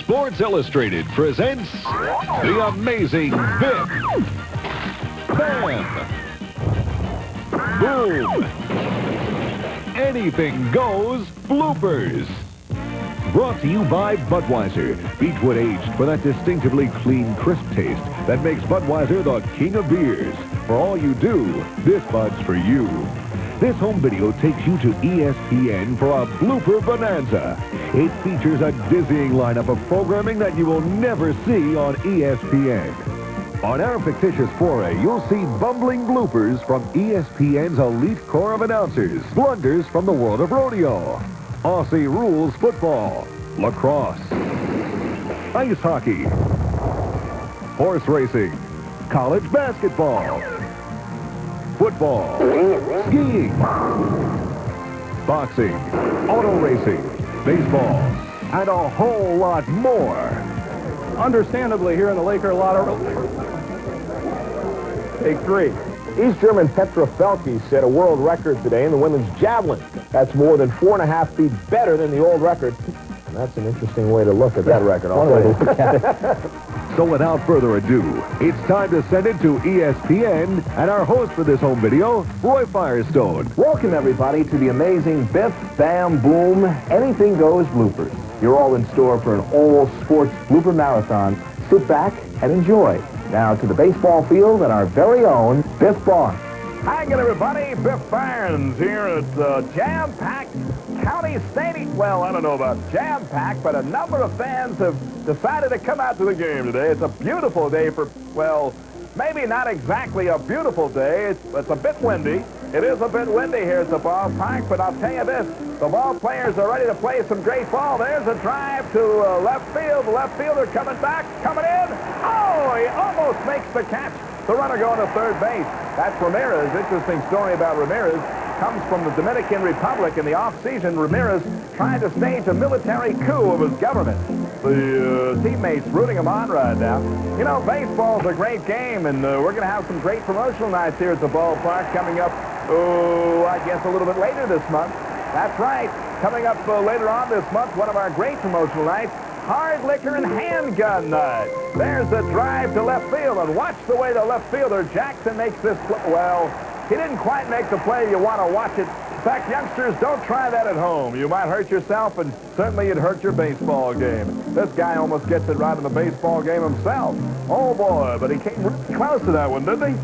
Sports Illustrated presents the amazing BIFF, Bam, Boom, Anything Goes Bloopers. Brought to you by Budweiser. Beechwood aged for that distinctively clean, crisp taste that makes Budweiser the king of beers. For all you do, this Bud's for you. This home video takes you to ESPN for a blooper bonanza. It features a dizzying lineup of programming that you will never see on ESPN. On our fictitious foray, you'll see bumbling bloopers from ESPN's elite corps of announcers, blunders from the world of rodeo, Aussie rules football, lacrosse, ice hockey, horse racing, college basketball, football, skiing, boxing, auto racing, baseball, and a whole lot more. Understandably, here in the Laker Lotto. Take three. East German Petra Felke set a world record today in the women's javelin. That's more than 4.5 feet better than the old record. And that's an interesting way to look at that record. I'll tell you. So without further ado, it's time to send it to ESPN and our host for this home video, Roy Firestone. Welcome, everybody, to the amazing Biff, Bam, Boom, Anything Goes Bloopers. You're all in store for an all-sports blooper marathon. Sit back and enjoy. Now to the baseball field and our very own Biff Barnes. Hi again, everybody. Biff Barnes here at jam-packed County Stadium. Well, I don't know about jam-packed, but a number of fans have decided to come out to the game today. It's a beautiful day for, well, maybe not exactly a beautiful day. It's a bit windy. It is a bit windy here at the ballpark, but I'll tell you this. The ball players are ready to play some great ball. There's a drive to left field. The left fielder coming back, coming in. Oh, he almost makes the catch. The runner going to third base. That's Ramirez. Interesting story about Ramirez. Comes from the Dominican Republic. In the off-season, Ramirez tried to stage a military coup of his government. The teammates rooting him on right now. You know, baseball's a great game, and we're going to have some great promotional nights here at the ballpark coming up, I guess a little bit later this month. That's right. Coming up later on this month, one of our great promotional nights, hard liquor and handgun night. There's a drive to left field, and watch the way the left fielder, Jackson, makes this play. Well, he didn't quite make the play you want to watch it. In fact, youngsters, don't try that at home. You might hurt yourself, and certainly you'd hurt your baseball game. This guy almost gets it right in the baseball game himself. Oh, boy, but he came really close to that one, didn't he?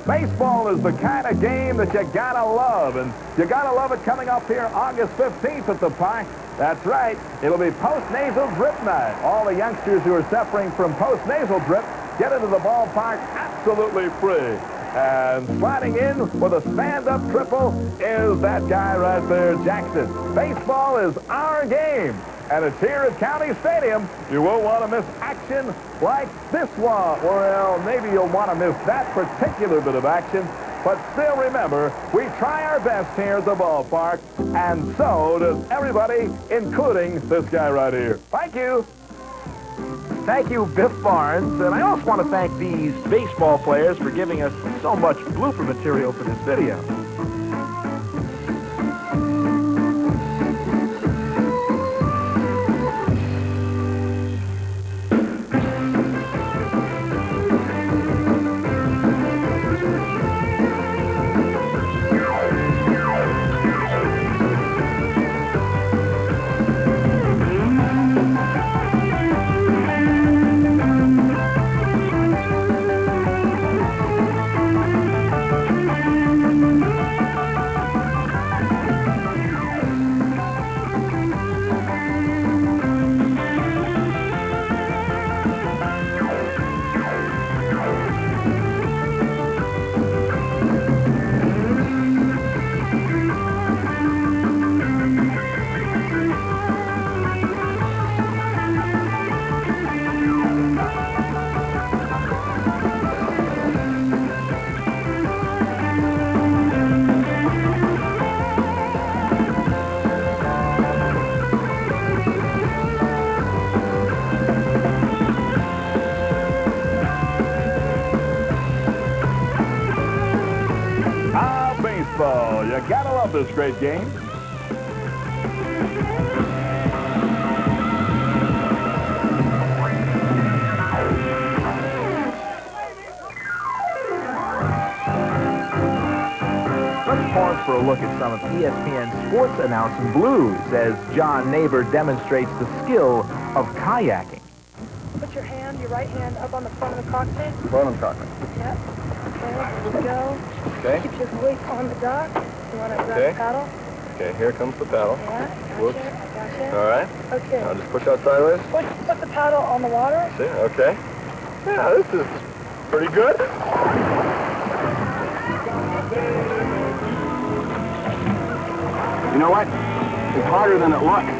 Baseball is the kind of game that you gotta love, and you gotta love it coming up here August 15th at the park. That's right. It'll be post-nasal drip night. All the youngsters who are suffering from post-nasal drip get into the ballpark absolutely free. And sliding in with a stand-up triple is that guy right there, Jackson. Baseball is our game, and it's here at County Stadium. You won't want to miss action like this one. Well, maybe you'll want to miss that particular bit of action, but still remember, we try our best here at the ballpark, and so does everybody, including this guy right here. Thank you. Thank you, Biff Barnes. And I also want to thank these baseball players for giving us so much blooper material for this video. Baseball. You gotta love this great game. for a look at some of ESPN sports announcing blues as John Neighbor demonstrates the skill of kayaking. Put your hand, your right hand, up on the front of the cockpit. Front of the cockpit. Yep. Okay, here we go. Okay. Keep your voice on the dock. You want to grab Okay. the paddle? Okay, here comes the paddle. Yeah, Whoops. gotcha, I gotcha. All right. Okay. Now just push out sideways. Put the paddle on the water. See? Okay. Yeah, this is pretty good. You know what? It's harder than it looks.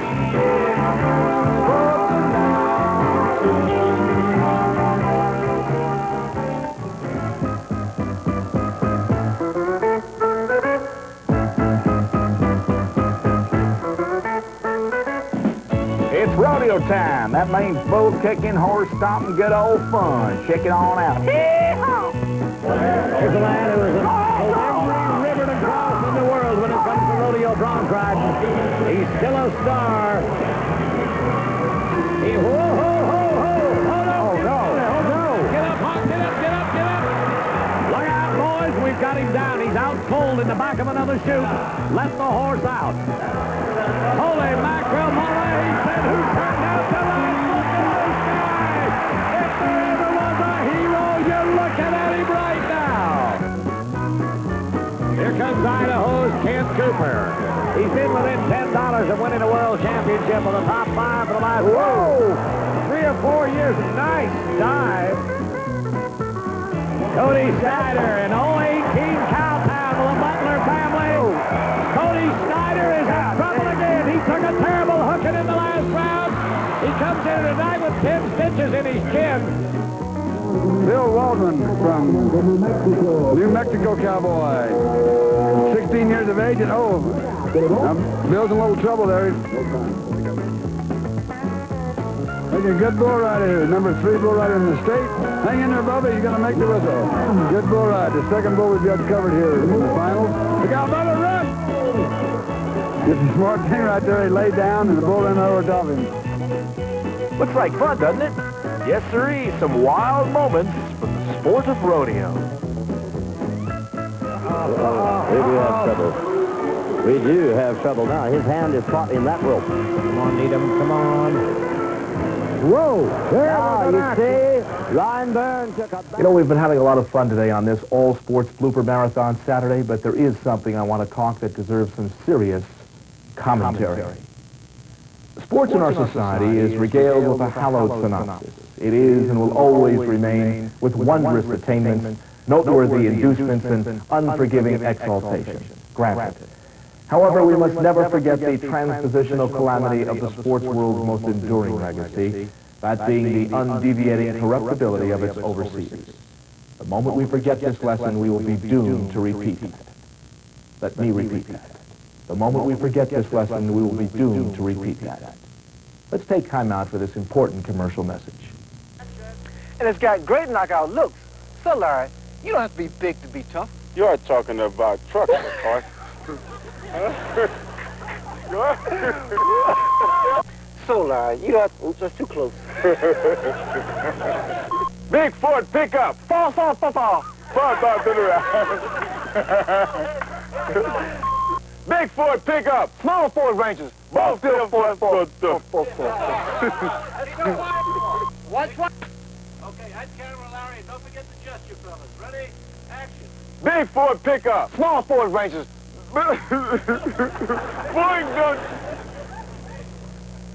It's rodeo time. That means bull kicking, horse stomping, good old fun. Check it on out. Hee-haw! Here's a man who is every river to cross in the world when it comes to rodeo bronc riding. He's still a star. He, whoa, ho, ho, ho. Oh, no. Get up, Hawk. Get up, get up, get up. Look out, boys. We've got him down. He's out cold in the back of another chute. Let the horse out. Holy mackerel, Murray. He said, who turned out the light? Look in the sky. If there ever was a hero, you're looking at him right now. Here comes Idaho's Kent Cooper. He's in within $10 of winning a world championship with the top 5 for the last, 3 or 4 years. Nice dive. Cody Snyder in 018 Cowtown with the Butler family. Cody Snyder is in trouble again. He took a terrible hooking in the last round. He comes in tonight with 10 stitches in his chin. Bill Waldman from New Mexico Cowboy. 16 years of age and Bill's in a little trouble there. Making a good bull rider here. Number 3 bull rider in the state. Hang in there, Bubba. You're going to make the whistle. Good bull ride. The second bull we've got covered here in the finals. Look out, Bubba, run! It's a smart thing right there. He laid down and the bull ran over top him. Looks like fun, doesn't it? Yes, sirree. Some wild moments from the sport of rodeo. Here we have trouble. We do have trouble now. His hand is caught in that rope. Come on, Needham. Come on. Whoa! Now, you see, Ryan Byrne took up... You know, we've been having a lot of fun today on this all-sports blooper marathon Saturday, but there is something I want to talk that deserves some serious commentary. Sports in our society is regaled with a hallowed synopsis. It is and will always remain with wondrous attainments, noteworthy inducements, and unforgiving exaltation. Granted. However, we must never forget the transpositional calamity of the sports world's most enduring legacy, that being the undeviating corruptibility of its overseers. The moment we forget this lesson, we will be doomed to repeat it. Let me repeat that. The moment we forget this lesson, we will be doomed to repeat that. Let's take time out for this important commercial message. And it's got great knockout looks. So, Larry, you don't have to be big to be tough. You are talking about trucks, of course. So, Larry, you don't have to... Oops, that's too close. Big Ford pickup. Fall, fall, fall, fall. Fall, to the right. Big Ford pickup. Small Ford Rangers. Both still Ford. Watch one. Okay, head camera, Larry. Don't forget the gesture, fellas. Ready? Action. Big Ford pickup. Small Ford Rangers. Boing,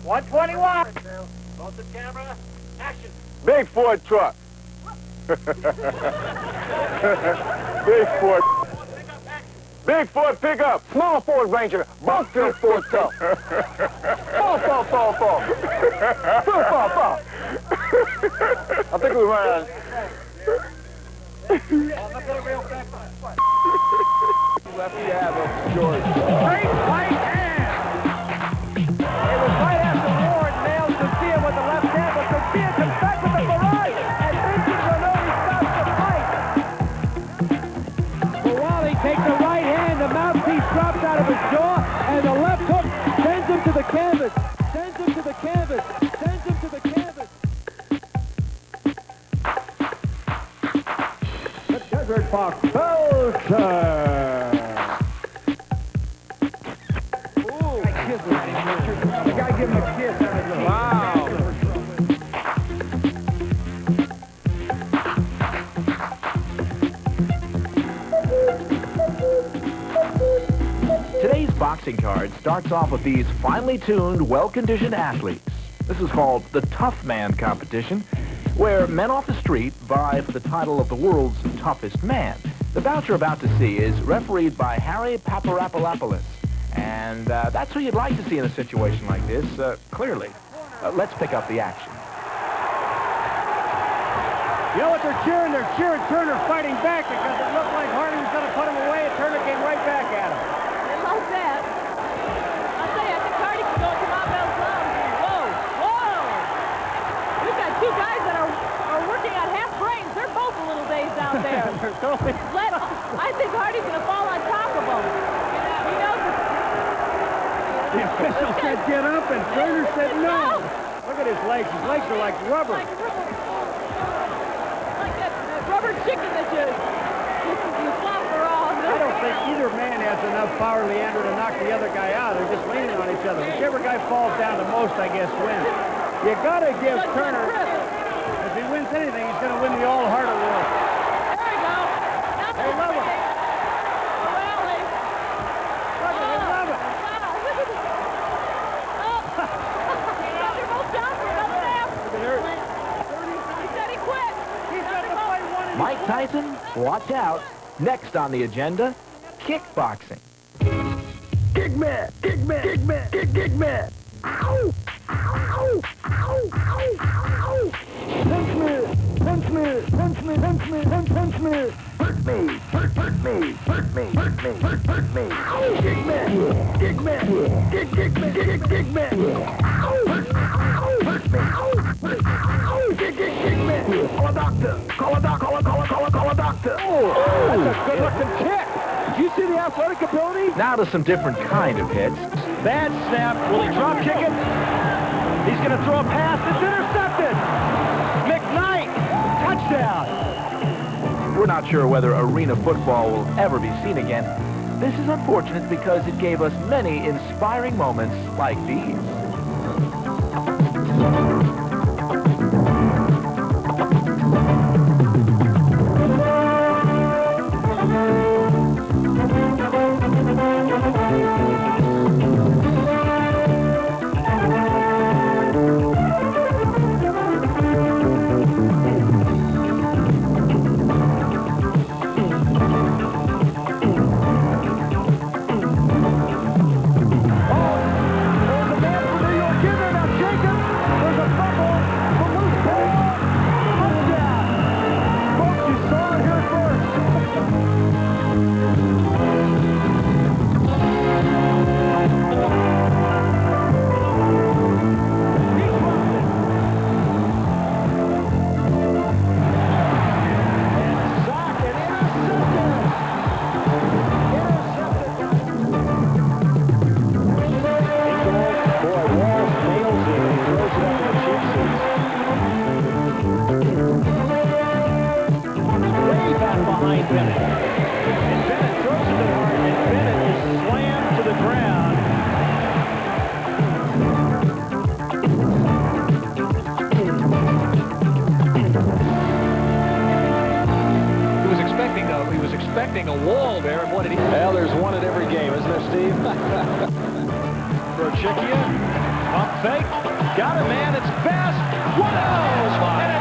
121. Both the camera. Action. Big Ford truck. Big Ford. Big Ford pickup. Small Ford Ranger. Both still Ford tough. Fall, fall, fall, fall. Fall, fall, fall. I think we ran out. Lefty have of George. Great right hand. It was right after Ward nailed Sophia with the left hand, but Sophia comes back with the barrage, and Vincent Renoni stops the fight. Ferrari takes the right hand, the mouthpiece drops out of his jaw, and the left hook sends him to the canvas. Sends him to the canvas. Sends him to the canvas. The Desert Fox Belcher. kisses. The guy give him a kiss. Wow. Today's boxing card starts off with these finely tuned, well-conditioned athletes. This is called the Tough Man competition, where men off the street vie for the title of the world's toughest man. The bout you're about to see is refereed by Harry Paparapalopoulos, and that's who you'd like to see in a situation like this, clearly. Let's pick up the action. You know what they're cheering? They're cheering Turner fighting back because it looked like Hardy was going to put him away, and Turner came right back at him. They love that. I'll tell you, I think Hardy can go to Mel Blanc. Whoa! We've got two guys that are working on half brains. They're both a little dazed out there. I think Hardy's going to fall on top of them. He knows it. The official said get up, and Turner said no. Look at his legs. His legs are like rubber. Like that rubber chicken that you flop around. I don't think either man has enough power, Leander, to knock the other guy out. They're just leaning on each other. Whichever guy falls down the most, I guess, wins. You got to give Turner, if he wins anything, he's going to win the All-Heart Award. There we go. Now They love him. Rally. Look, they love it. Wow, look at this. Oh. They're both down for another half. He said he quit. He's got to fight one. Mike Tyson, watch out. Next on the agenda, kickboxing. Kickman! Kickman! Kickman! Kickman! Ow! Ow! Ow! Ow! Ow! Punch me! Punch me! Punch me! Punch me! Punch me! Hurt me! Hurt me! Hurt me! Hurt me! Hurt me! Ow! Kickman! Kickman! Kickman! Ow! Hurt me! Ow! Kickman! Call a doctor! Call a doctor! Call a doctor! Oh, that's a good-looking kick. Did you see the athletic ability? Now to some different kind of hits. Bad snap. Will he drop kick it? He's going to throw a pass. It's intercepted. McKnight, touchdown. We're not sure whether arena football will ever be seen again. This is unfortunate because it gave us many inspiring moments like these. A wall there, and what did he... Well, there's one at every game, isn't there, Steve? Berchikia, pump fake, got it, man, it's fast, wow, and a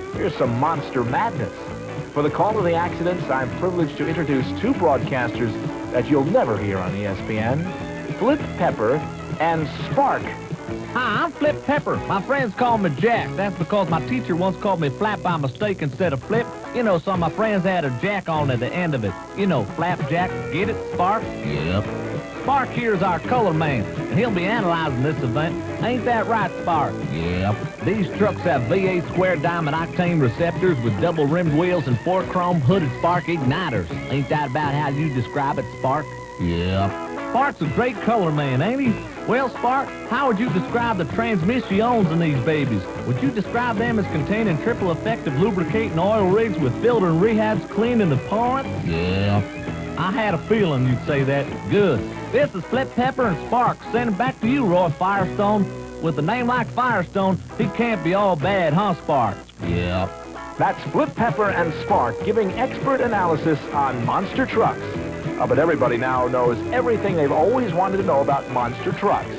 touchdown! Here's some monster madness. For the call of the accidents, I'm privileged to introduce two broadcasters that you'll never hear on ESPN, Flip Pepper and Spark. Hi, I'm Flip Pepper. My friends call me Jack. That's because my teacher once called me Flap by mistake instead of Flip. You know, some of my friends had a Jack on at the end of it. You know, Flapjack. Get it, Spark? Yep. Spark here's our color man, and he'll be analyzing this event. Ain't that right, Spark? Yep. These trucks have V8 square diamond octane receptors with double rimmed wheels and 4 chrome hooded Spark igniters. Ain't that about how you describe it, Spark? Yep. Spark's a great color man, ain't he? Well, Spark, how would you describe the transmissions in these babies? Would you describe them as containing triple effective lubricating oil rigs with filter and rehabs cleaning the pond? Yeah. I had a feeling you'd say that. Good. This is Flip Pepper and Spark sending back to you, Roy Firestone. With a name like Firestone, he can't be all bad, huh, Spark? Yeah. That's Flip Pepper and Spark giving expert analysis on monster trucks. But everybody now knows everything they've always wanted to know about monster trucks.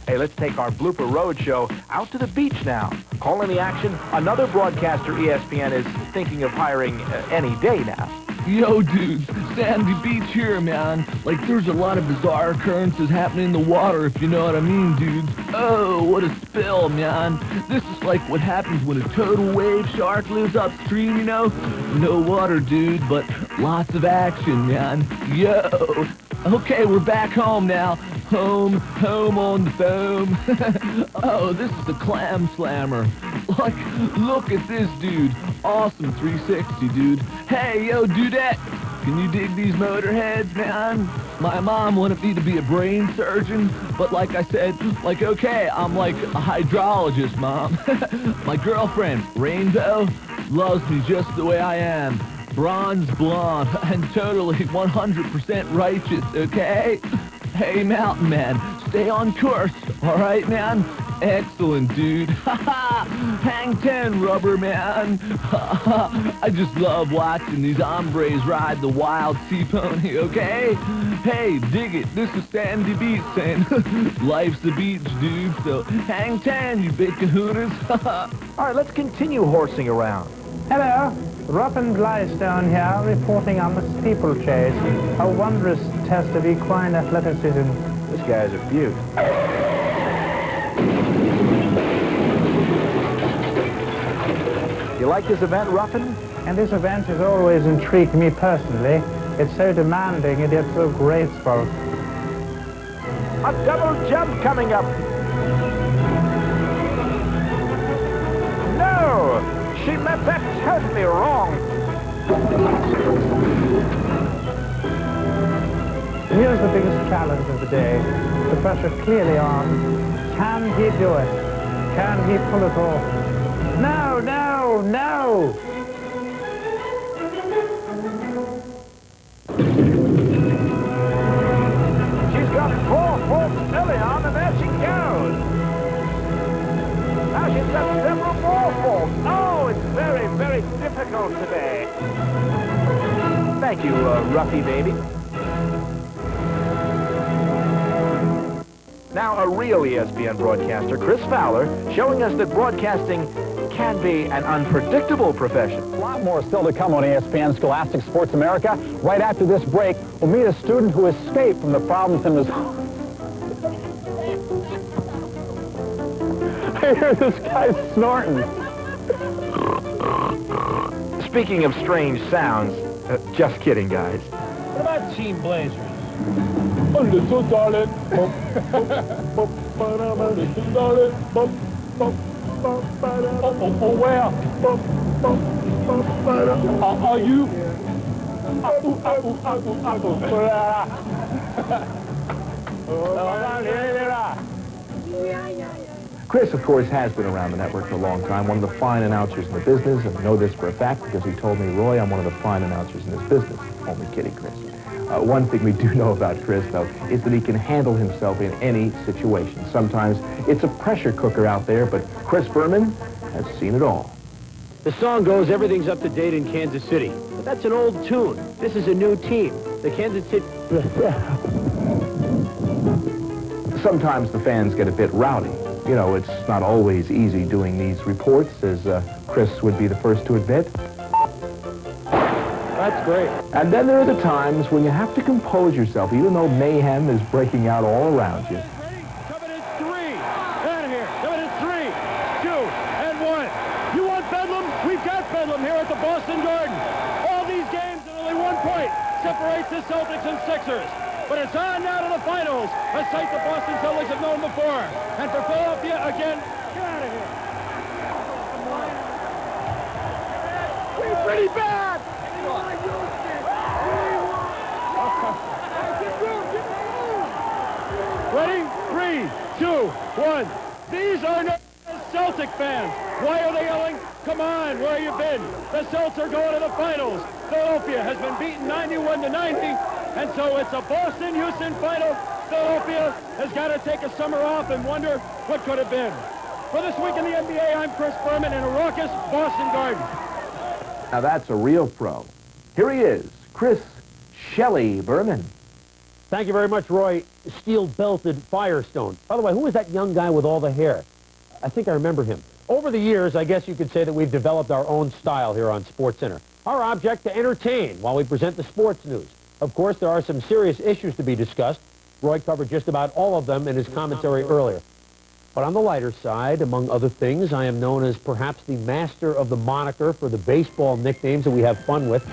Hey, let's take our Blooper Road show out to the beach now. Calling the action, another broadcaster ESPN is thinking of hiring any day now. Yo, dudes, Sandy Beach here, man. Like, there's a lot of bizarre occurrences happening in the water, if you know what I mean, dudes. Oh, what a spill, man. This is like what happens when a total wave shark lives upstream, you know? No water, dude, but lots of action, man. Yo. Okay, we're back home now. Home on the foam. Oh, this is the Clam Slammer. Like, look at this, dude. Awesome 360, dude. Hey, yo, dudette. Can you dig these motorheads, man? My mom wanted me to be a brain surgeon, but like I said, like, okay, I'm like a hydrologist, Mom. My girlfriend, Rainbow, loves me just the way I am. Bronze blonde and totally 100% righteous, okay? Hey, Mountain Man, stay on course, all right, man? Excellent, dude. Hang 10, Rubber Man. I just love watching these hombres ride the wild sea pony, okay? Hey, dig it. This is Sandy Beach saying, life's the beach, dude, so hang 10, you big kahunas. All right, let's continue horsing around. Hello, Robin Blystone here, reporting on the steeplechase. A wondrous test of equine athleticism. This guy's a beaut. You like this event, Ruffin? And this event has always intrigued me personally. It's so demanding and yet so graceful. A double jump coming up. No! She met that totally wrong. Here's the biggest challenge of the day. The pressure clearly on. Can he do it? Can he pull it off? No, no, no! She's got 4 faults early on, and there she goes. Now she's got several more faults. Oh, it's very, very difficult today. Thank you, Ruffy baby. Now, a real ESPN broadcaster, Chris Fowler, showing us that broadcasting can be an unpredictable profession. A lot more still to come on ESPN Scholastic Sports America. Right after this break, we'll meet a student who escaped from the problems in his home. I hear this guy snorting. Speaking of strange sounds, just kidding, guys. What about Team Blazers? A little darling. Little darling. Oh, where? Are you? Chris, of course, has been around the network for a long time, one of the fine announcers in the business, and I know this for a fact because he told me, Roy, I'm one of the fine announcers in this business. Only kidding, Chris. One thing we do know about Chris, though, is that he can handle himself in any situation. Sometimes it's a pressure cooker out there, but Chris Berman has seen it all. The song goes, everything's up to date in Kansas City. But that's an old tune. This is a new team. The Kansas City... Sometimes the fans get a bit rowdy. You know, it's not always easy doing these reports, as Chris would be the first to admit. That's great. And then there are the times when you have to compose yourself, even though mayhem is breaking out all around you. Coming in 3. Out of here. Coming in 3, 2, and 1. You want Bedlam? We've got Bedlam here at the Boston Garden. All these games and only 1 point separates the Celtics and Sixers. But it's on now to the finals, a sight the Boston Celtics have known before. And for Philadelphia, again, get out of here. We're pretty bad. Celtic fans. Why are they yelling? Come on, where have you been? The Celts are going to the finals. Philadelphia has been beaten 91-90, and so it's a Boston-Houston final. Philadelphia has got to take a summer off and wonder what could have been. For This Week in the NBA, I'm Chris Berman in a raucous Boston Garden. Now that's a real pro. Here he is, Chris Shelley Berman. Thank you very much, Roy. Steel-belted Firestone. By the way, who was that young guy with all the hair? I think I remember him. Over the years, I guess you could say that we've developed our own style here on SportsCenter. Our object, to entertain while we present the sports news. Of course, there are some serious issues to be discussed. Roy covered just about all of them in his commentary earlier. But on the lighter side, among other things, I am known as perhaps the master of the moniker for the baseball nicknames that we have fun with.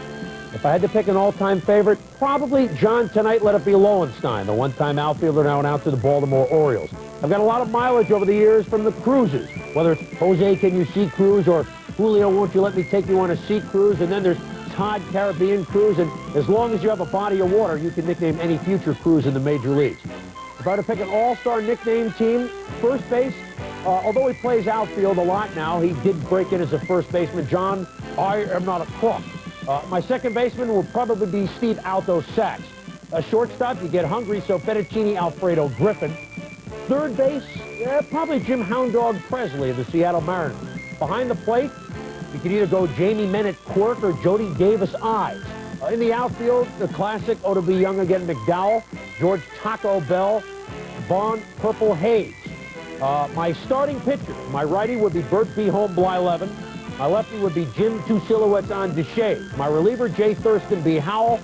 If I had to pick an all-time favorite, probably John Tonight Let It Be Lowenstein, the one-time outfielder now announced to the Baltimore Orioles. I've got a lot of mileage over the years from the cruises, whether it's Jose, Can You See Cruise, or Julio, Won't You Let Me Take You on a Sea Cruise, and then there's Todd Caribbean Cruise, and as long as you have a body of water, you can nickname any future cruise in the major leagues. If I had to pick an all-star nickname team, first base, although he plays outfield a lot now, he did break in as a first baseman. John, I am not a crook. My second baseman will probably be Steve Alto Sachs. Shortstop, you get hungry, so Fettuccine Alfredo Griffin. Third base, probably Jim Hound Dog Presley of the Seattle Mariners. Behind the plate, you could either go Jamie Bennett Quirk or Jody Davis Eyes. In the outfield, the classic, oh to be young again, McDowell, George Taco Bell, Vaughn Purple Hayes. My starting pitcher, my righty would be Bert B. Home Blyleven. My lefty would be Jim Two Silhouettes on Deshae. My reliever, Jay Thurston B. Howell.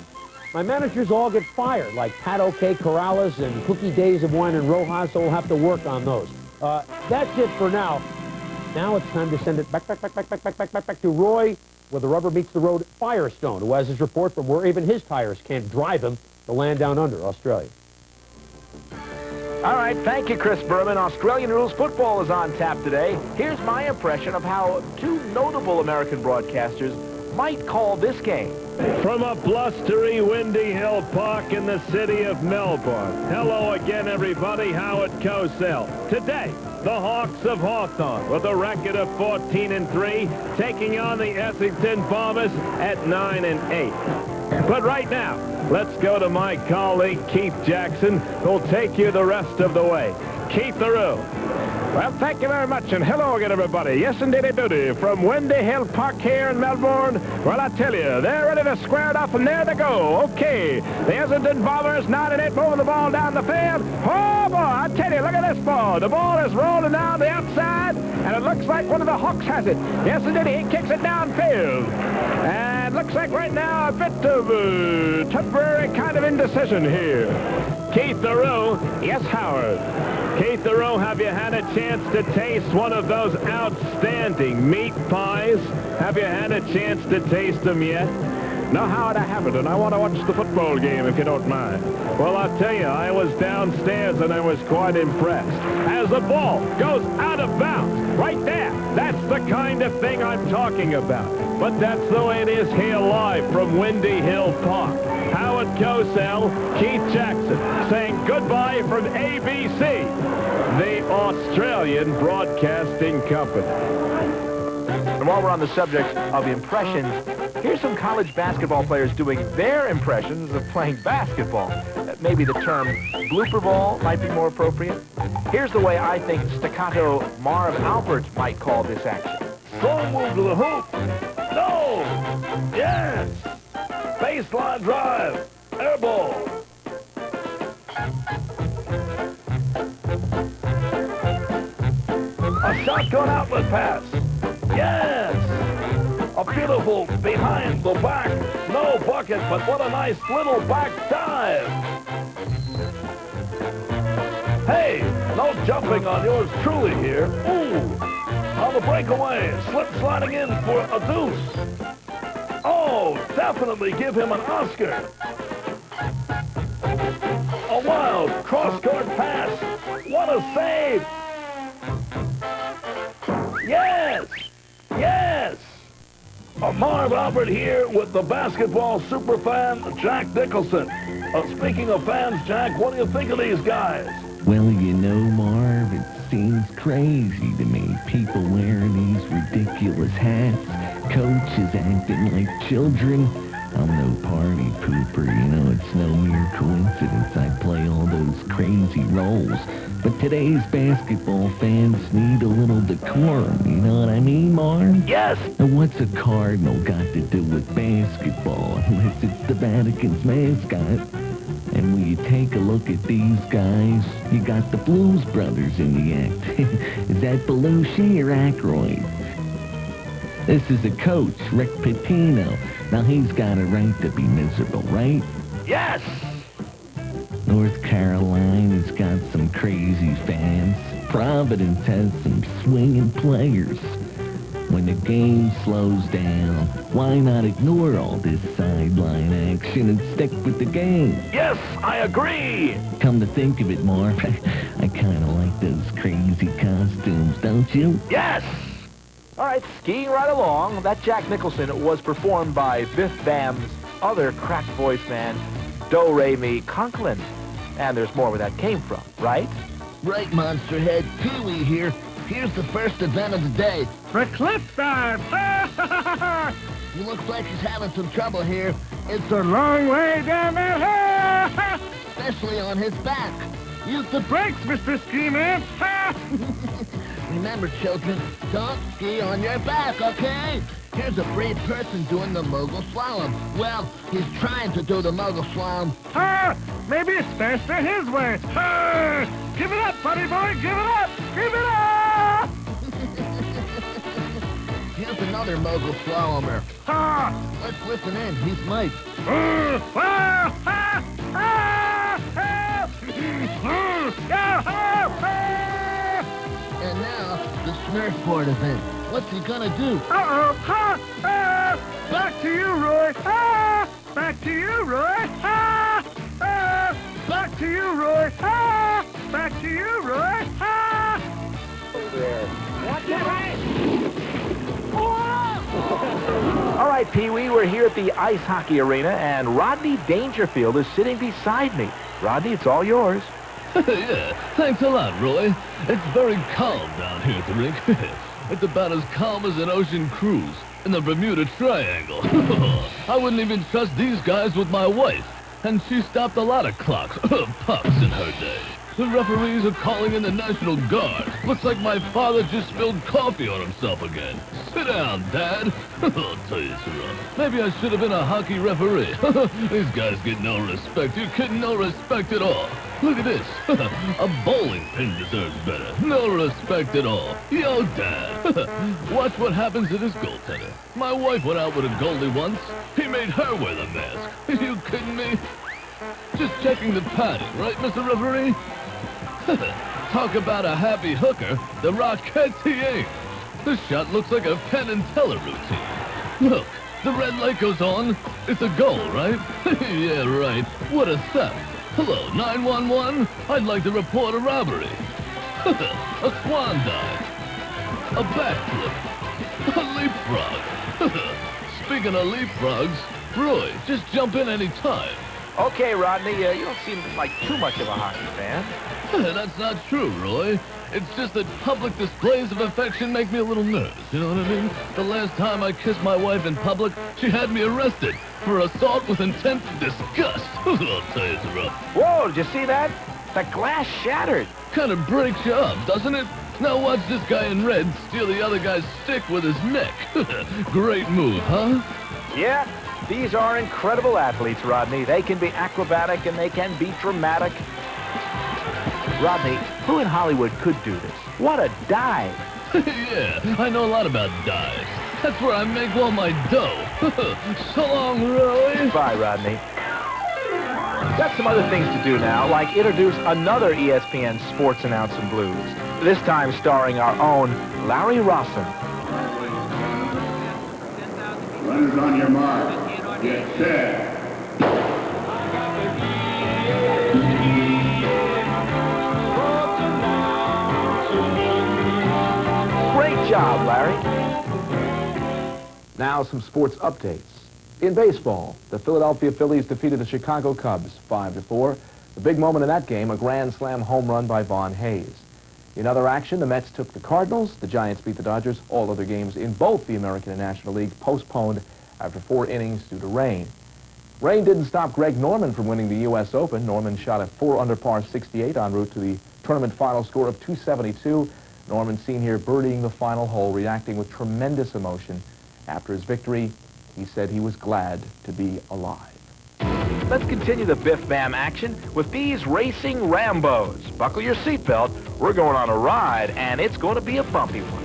My managers all get fired, like Pat O.K. Corrales and Cookie Days of Wine and Rojas, so we'll have to work on those. That's it for now. Now it's time to send it back to Roy, where the rubber meets the road, Firestone, who has his report from where even his tires can't drive him to land down under, Australia. All right, thank you, Chris Berman. Australian rules football is on tap today. Here's my impression of how two notable American broadcasters might call this game. From a blustery, windy hill park in the city of Melbourne. Hello again, everybody. Howard Cosell. Today, the Hawks of Hawthorne, with a record of 14-3, taking on the Essington Bombers at 9-8. But right now, let's go to my colleague, Keith Jackson, who'll take you the rest of the way. Keith LaRue. Well, thank you very much, and hello again, everybody. Yes, indeedy doody. From Windy Hill Park here in Melbourne, well, I tell you, they're ready to square it off, and there they go. Okay, the Essendon Bombers, 9-8, moving the ball down the field. Oh, boy, I tell you, look at this ball. The ball is rolling down the outside, and it looks like one of the Hawks has it. Yes, indeedy, he kicks it downfield. And looks like right now a bit of temporary kind of indecision here. Keith LaRue. Yes, Howard. Keith LaRue, have you had a chance to taste one of those outstanding meat pies? Have you had a chance to taste them yet? No, Howard, I haven't, and I want to watch the football game, if you don't mind. Well, I'll tell you, I was downstairs, and I was quite impressed. As the ball goes out of bounds, right there, that's the kind of thing I'm talking about. But that's the way it is here live from Windy Hill Park. Howard Cosell, Keith Jackson, saying goodbye from ABC, the Australian Broadcasting Company. And while we're on the subject of impressions, here's some college basketball players doing their impressions of playing basketball. Maybe the term blooper ball might be more appropriate. Here's the way I think staccato Marv Alpert might call this action. Strong move to the hoop. No! Yes! Baseline drive. Air ball. A shotgun outlet pass. Yes! A beautiful behind the back. No bucket, but what a nice little back dive. Hey, no jumping on yours truly here. Ooh! On the breakaway, sliding in for a deuce. Oh, definitely give him an Oscar. A wild cross-court pass. What a save. Yes! Yes! Marv Alpert here with the basketball superfan, Jack Nicholson. Speaking of fans, Jack, what do you think of these guys? Well, you know, Marv, it seems crazy to me. People wearing these ridiculous hats, coaches acting like children. I'm no party pooper, you know, it's no mere coincidence I play all those crazy roles. But today's basketball fans need a little decorum, you know what I mean, Marv? Yes! And what's a cardinal got to do with basketball unless it's the Vatican's mascot? And when you take a look at these guys, you got the Blues Brothers in the act. Is that Belushi or Aykroyd? This is a coach, Rick Pitino. Now, he's got a right to be miserable, right? Yes! North Carolina's got some crazy fans. Providence has some swinging players. When the game slows down, why not ignore all this sideline action and stick with the game? Yes, I agree! Come to think of it, Marv, I kind of like those crazy costumes, don't you? Yes! All right, skiing right along, that Jack Nicholson was performed by Biff Bam's other crack voice man, Do Re Mi Conklin. And there's more where that came from, right? Right, Monster Head. Pee-wee here. Here's the first event of the day. The cliff dive! He looks like he's having some trouble here. It's a long way down that hill! Especially on his back. Use the brakes, Mr. Ski Man! Remember, children, don't ski on your back, okay? Here's a brave person doing the mogul slalom. Well, he's trying to do the mogul slalom. Maybe it's faster his way. Give it up, buddy boy, give it up! Give it up! Here's another mogul slalomer. Let's listen in. He's Mike. And now, the Smurfboard event. What's he gonna do? Back to you, Roy! Back to you, Roy! Back to you, Roy! Back to you, Roy! All right, Pee-wee, we're here at the ice hockey arena, and Rodney Dangerfield is sitting beside me. Rodney, it's all yours. Yeah, thanks a lot, Roy. It's very calm down here at the rink. It's about as calm as an ocean cruise in the Bermuda Triangle. I wouldn't even trust these guys with my wife, and she stopped a lot of clocks, pucks in her day. The referees are calling in the National Guard. Looks like my father just spilled coffee on himself again. Sit down, Dad. I'll tell you, Sarah. Maybe I should have been a hockey referee. These guys get no respect. You're kidding, no respect at all. Look at this. A bowling pin deserves better. No respect at all. Yo, Dad. Watch what happens to this goaltender. My wife went out with a goalie once. He made her wear the mask. Are you kidding me? Just checking the padding, right, Mr. Referee? Talk about a happy hooker. The Rockettes he ain't. This shot looks like a Penn and Teller routine. Look, the red light goes on. It's a goal, right? Yeah, right. What a theft. Hello, 911. I'd like to report a robbery. A swan dive. A backflip. A leapfrog. Speaking of leapfrogs, Roy, just jump in any time. Okay, Rodney, you don't seem like too much of a hockey fan. That's not true, Roy. It's just that public displays of affection make me a little nervous, you know what I mean? The last time I kissed my wife in public, she had me arrested for assault with intent to disgust. I'll tell you, Sarah. Whoa, did you see that? The glass shattered. Kind of breaks you up, doesn't it? Now watch this guy in red steal the other guy's stick with his neck. Great move, huh? Yeah. These are incredible athletes, Rodney. They can be acrobatic and they can be dramatic. Rodney, who in Hollywood could do this? What a dive. Yeah, I know a lot about dives. That's where I make all my dough. So long, Roy. Bye, Rodney. Got some other things to do now, like introduce another ESPN sports announcing blues. This time starring our own Larry Rawson. Runners on your mark. Get set. Great job, Larry. Now some sports updates. In baseball, the Philadelphia Phillies defeated the Chicago Cubs 5-4. The big moment in that game, a grand slam home run by Vaughn Hayes. In other action, the Mets took the Cardinals, the Giants beat the Dodgers. All other games in both the American and National Leagues postponed after 4 innings due to rain. Rain didn't stop Greg Norman from winning the U.S. Open. Norman shot a 4-under par 68 en route to the tournament final score of 272. Norman seen here birdieing the final hole, reacting with tremendous emotion. After his victory, he said he was glad to be alive. Let's continue the Biff Bam action with these racing Rambos. Buckle your seatbelt. We're going on a ride, and it's going to be a bumpy one.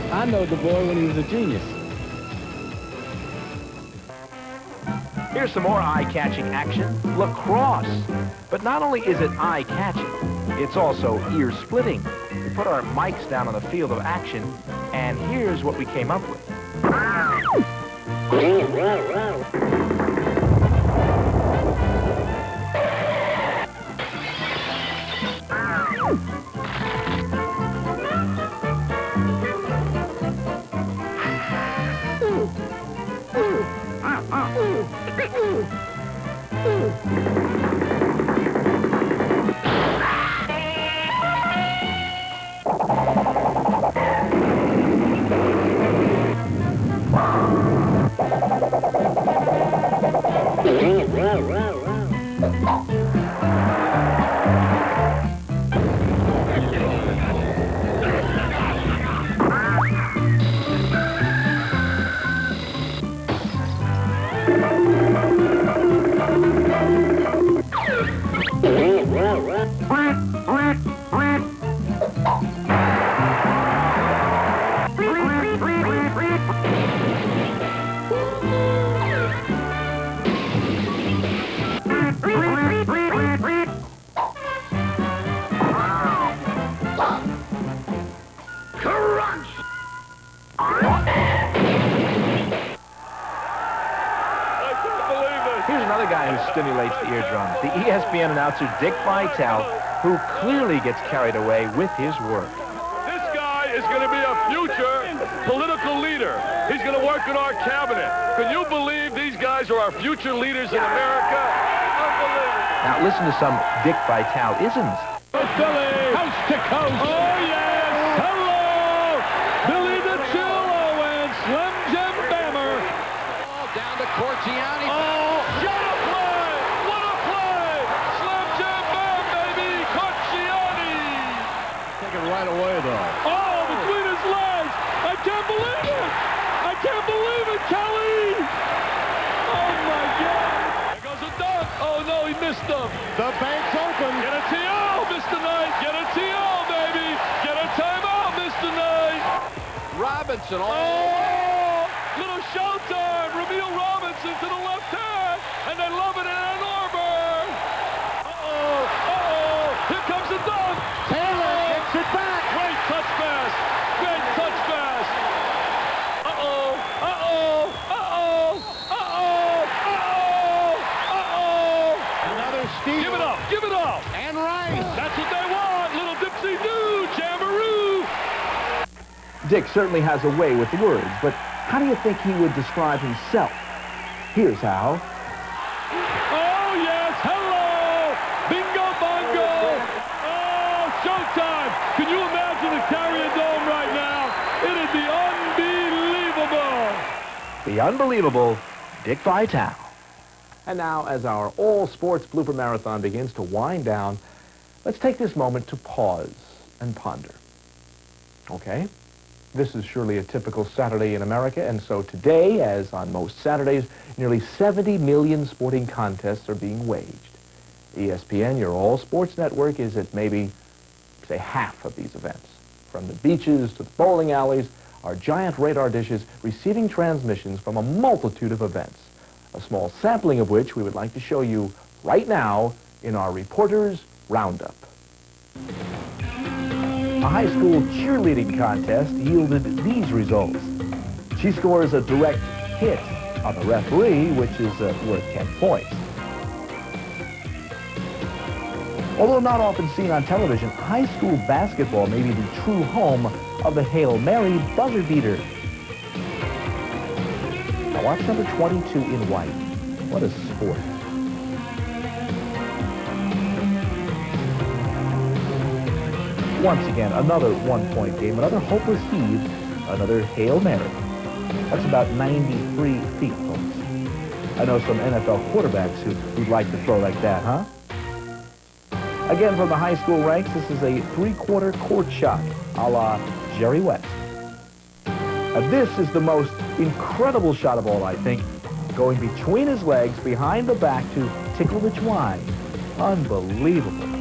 I know the boy when he was a genius. Here's some more eye-catching action, lacrosse. But not only is it eye-catching, it's also ear-splitting. We put our mics down on the field of action, and here's what we came up with. Here's another guy who stimulates the eardrums, the ESPN announcer Dick Vitale, who clearly gets carried away with his work. This guy is going to be a future political leader. He's going to work in our cabinet. Can you believe these guys are our future leaders in America? Unbelievable. Now listen to some Dick Vitale-isms. Billy, coast to coast. Oh, yes. Hello. Billy the Chill Owens, Slim Jim Bammer. Ball down to Corciani. Oh, what a play. What a play. Slim Jim Bam, baby. Corciani. Take it right away, though. Oh, between his legs. I can't believe it. I can't believe it, Kelly. Oh, my God. There goes a dunk. Oh, no, he missed them. The bank's open. Get a TO, Mr. Knight. Get a TO, baby. Get a timeout, Mr. Knight. Robinson. Oh, little showtime. Ramil Robinson to the left hand. And they love it in Ann Arbor. Uh-oh. Uh-oh. Here comes the dunk. Taylor gets it back. Great touchdown. steal. Give it up. Give it up. And Rice. That's what they want. Little dipsy-doo, jamboree. Dick certainly has a way with words, but how do you think he would describe himself? Here's how. Oh, yes. Hello. Bingo bongo. Oh, showtime. Can you imagine the Carrier Dome right now? It'd be unbelievable. The unbelievable Dick Vitale. And now, as our all-sports blooper marathon begins to wind down, let's take this moment to pause and ponder. Okay? This is surely a typical Saturday in America, and so today, as on most Saturdays, nearly 70 million sporting contests are being waged. ESPN, your all-sports network, is at maybe, say, half of these events. From the beaches to the bowling alleys, our giant radar dishes receiving transmissions from a multitude of events, a small sampling of which we would like to show you right now in our Reporters Roundup. A high school cheerleading contest yielded these results. She scores a direct hit on the referee, which is worth 10 points. Although not often seen on television, high school basketball may be the true home of the Hail Mary buzzer beater. Now watch number 22 in white. What a sport. Once again, another one-point game, another hopeless heave, another Hail Mary. That's about 93 feet, folks. I know some NFL quarterbacks who'd like to throw like that, huh? Again, from the high school ranks, this is a three-quarter court shot, a la Jerry West. This is the most incredible shot of all, I think, going between his legs, behind the back to tickle the twine. Unbelievable.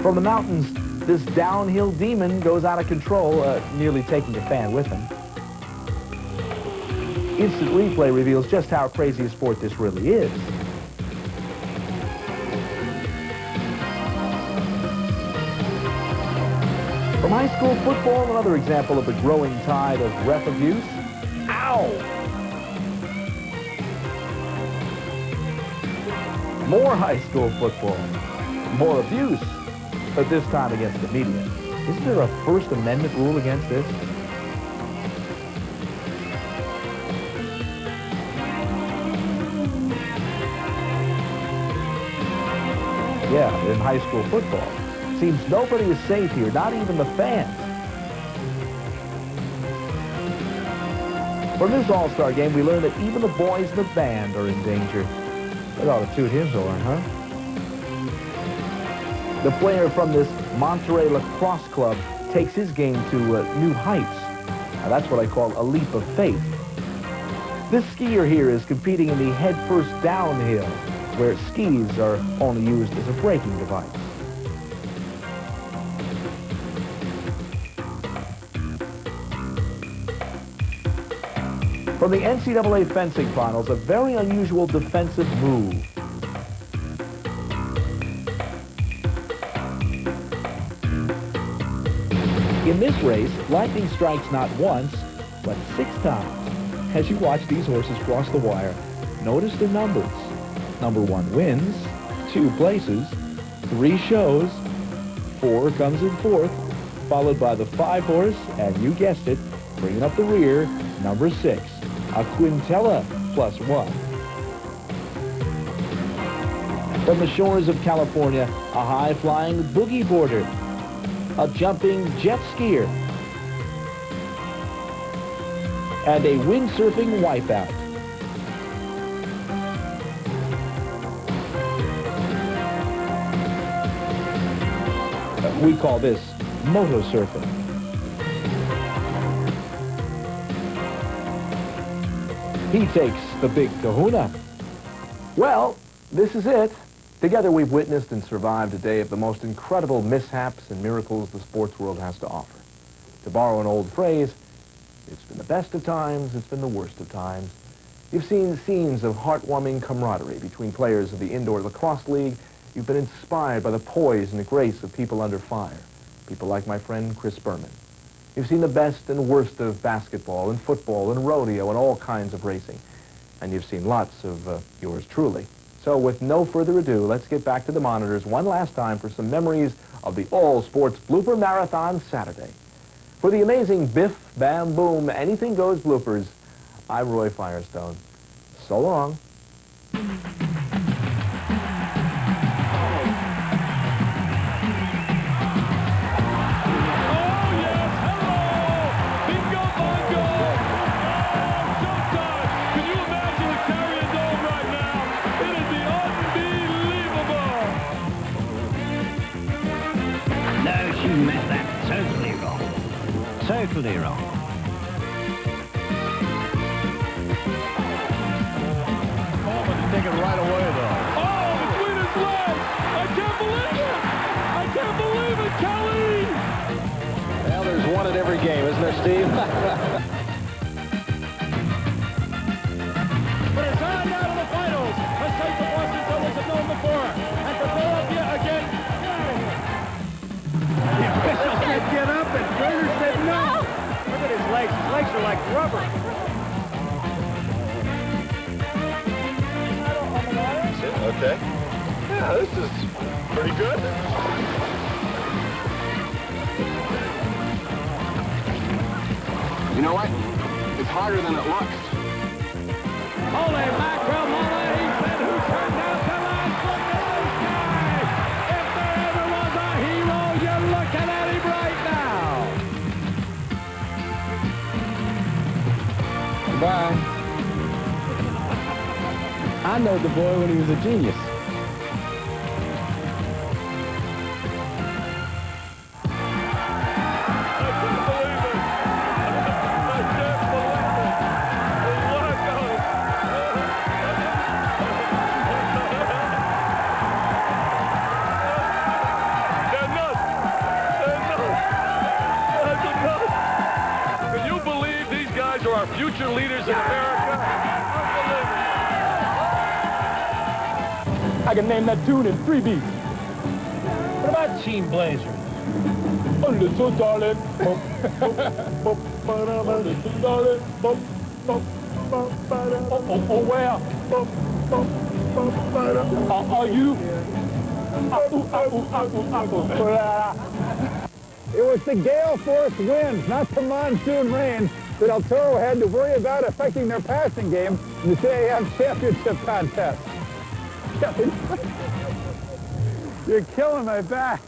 From the mountains, this downhill demon goes out of control, nearly taking the fan with him. Instant replay reveals just how crazy a sport this really is. From high school football, another example of the growing tide of ref abuse. Ow! More high school football. More abuse, but this time against the media. Isn't there a First Amendment rule against this? Yeah, in high school football. Seems nobody is safe here, not even the fans. From this all-star game, we learned that even the boys in the band are in danger. That ought to toot his horn, huh? The player from this Monterey lacrosse club takes his game to new heights. Now, that's what I call a leap of faith. This skier here is competing in the head-first downhill, where skis are only used as a braking device. From the NCAA fencing finals, a very unusual defensive move. In this race, lightning strikes not once, but 6 times. As you watch these horses cross the wire, notice the numbers. Number 1 wins, 2 places, 3 shows, 4 comes in 4th, followed by the 5 horse, and you guessed it, bringing up the rear, number 6. A quintella +1. From the shores of California, a high-flying boogie boarder, a jumping jet skier, and a windsurfing wipeout. We call this moto-surfing. He takes the big kahuna. Well, this is it. Together we've witnessed and survived a day of the most incredible mishaps and miracles the sports world has to offer. To borrow an old phrase, it's been the best of times, it's been the worst of times. You've seen scenes of heartwarming camaraderie between players of the Indoor Lacrosse League. You've been inspired by the poise and the grace of people under fire, people like my friend Chris Berman. You've seen the best and worst of basketball and football and rodeo and all kinds of racing. and you've seen lots of yours truly. So with no further ado, let's get back to the monitors one last time for some memories of the all-sports blooper marathon Saturday. For the amazing Biff, Bam, Boom, Anything Goes bloopers, I'm Roy Firestone. So long. Totally wrong. Coleman take it right away, though. Oh, between his legs! I can't believe it! I can't believe it, Kelly! Well, there's one at every game, isn't there, Steve? But it's on now to the finals. A sight the Boston Celtics have known before. And for Philadelphia again. The official said get up, and Turner said no. Look at his legs. His legs are like rubber. Okay. Yeah, this is pretty good. You know what? It's harder than it looks. Holy mackerel, Mama, he said, who turned out the last look at this guy? If there ever was a hero, you're looking at him right now. Bye. I know the boy when he was a genius. Our future leaders in America. I can name that tune in 3 beats. What about Team Blazer? Oh, little darling. Little darling. Oh, where? Are you? It was the gale force winds, not the monsoon rains, that El Toro had to worry about affecting their passing game in the CAF championship contest. You're killing my back.